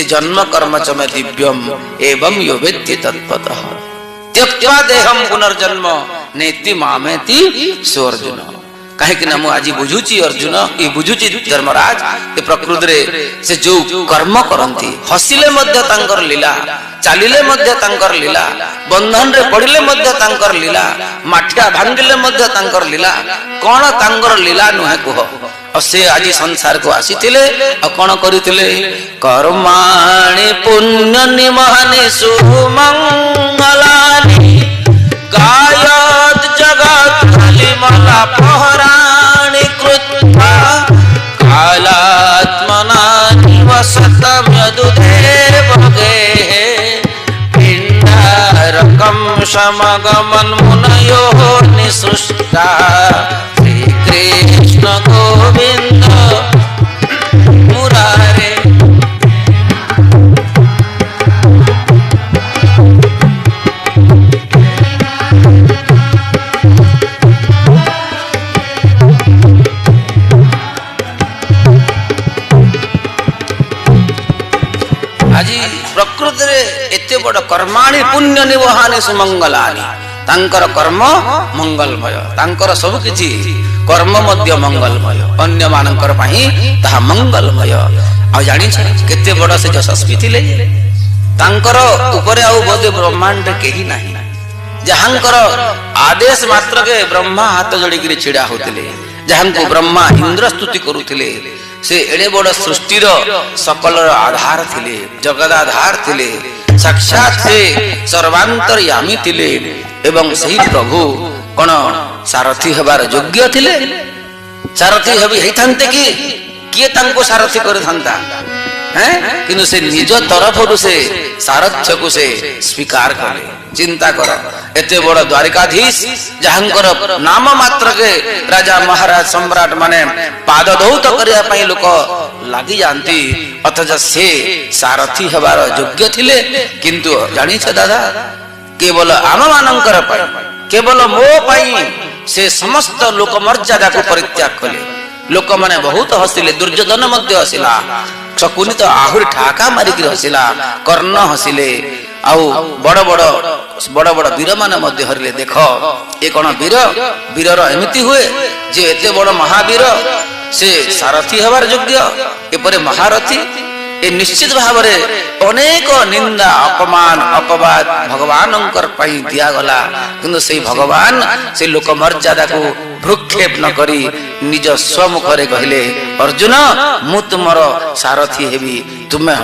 इति जन्म कर्म च मे दिव्यम एवं यो वेत्ति तत्पतः त्यक्त्वा देहम पुनर्जन्म नेति मामेति सो अर्जुन। कहीं ना आज बुझुची अर्जुन ये बुझुची धर्मराज ये प्रकृति रे से जो कर्म करती हसिले मध्य तांकर लीला चालिले मध्य तांकर लीला बंधन रे पड़िले मध्य तांकर लीला माठिया भांगिले मध्य तांकर लीला कौन तांकर लीला नुहे कुह से आज संसार को आसीथिले कौन करिथिले कर्माणि पुण्य निमहानि सुमंगलानि गायत जगत कलिमला पहराणि कृत्वा कालात्मना निवसतं यदुदेवगे पिण्डारकं समगमन् मुनयो निसृष्टा श्रीकृष्ण गोविन्द मुरारे। प्रकृति रे एते बड़ कर्माणि पुण्य निवहानि सुमंगलानि तांकर कर्म मंगलमय तांकर सब किछि कर्म मध्य मंगलमय अन्य मानकर पई ताहा मंगलमय। आ जानि छ केते बड़ से यशस्वी थिले तांकर ऊपरे आउ बोधे ब्रह्मांड केही नाही जहांकर आदेश मात्र के ब्रह्मा हाथ जोड़ी गिरी छिड़ा होतिले जहांको ब्रह्मा इंद्र स्तुति करुथिले से एड़े बड़ सृष्टिर सकल आधार थिले जगदाधार थिले साक्षात से सर्वांतर्यामी थिले एवं सही प्रभु कोन सारथी हेबार योग्य थिले सारथी हेबी हेथांते कि किए तांको सारथी करे थांता हैं किनु से निज तरफरु से सारथ्य को से स्वीकार करे। चिंता कर एते बड़ द्वारिकाधीश जहांकर नाम मात्र के राजा महाराज सम्राट माने पाद धौत करिया पई लोक लागि जानती अथच से सारथी हेबार योग्य थिले किंतु जानि छ दादा केवल आम मानकर पई केवल मो पई से समस्त लोक मर्यादा को परित्याग कले लोक माने बहुत हसिले दुर्योधन मध्य हसिला शकुनी तो आहुरी ठाका मारिक हसिला कर्ण हसिले आउ बड़ बड़ वीर मान मध्य हरिले देख ये कौन वीर वीरर एमिति हुए जे एते बड़ महावीर से सारथी हबार योग्य एपरे महारथी ए निश्चित भाव रे अनेक निंदा अपमान अपवाद भगवान पई दिया गला किंतु से भगवान से लोक मर्यादा को भ्रुक्षेप न करी निज स्वमुख रे कहले अर्जुन मु तुमर सारथी हेबी तुमे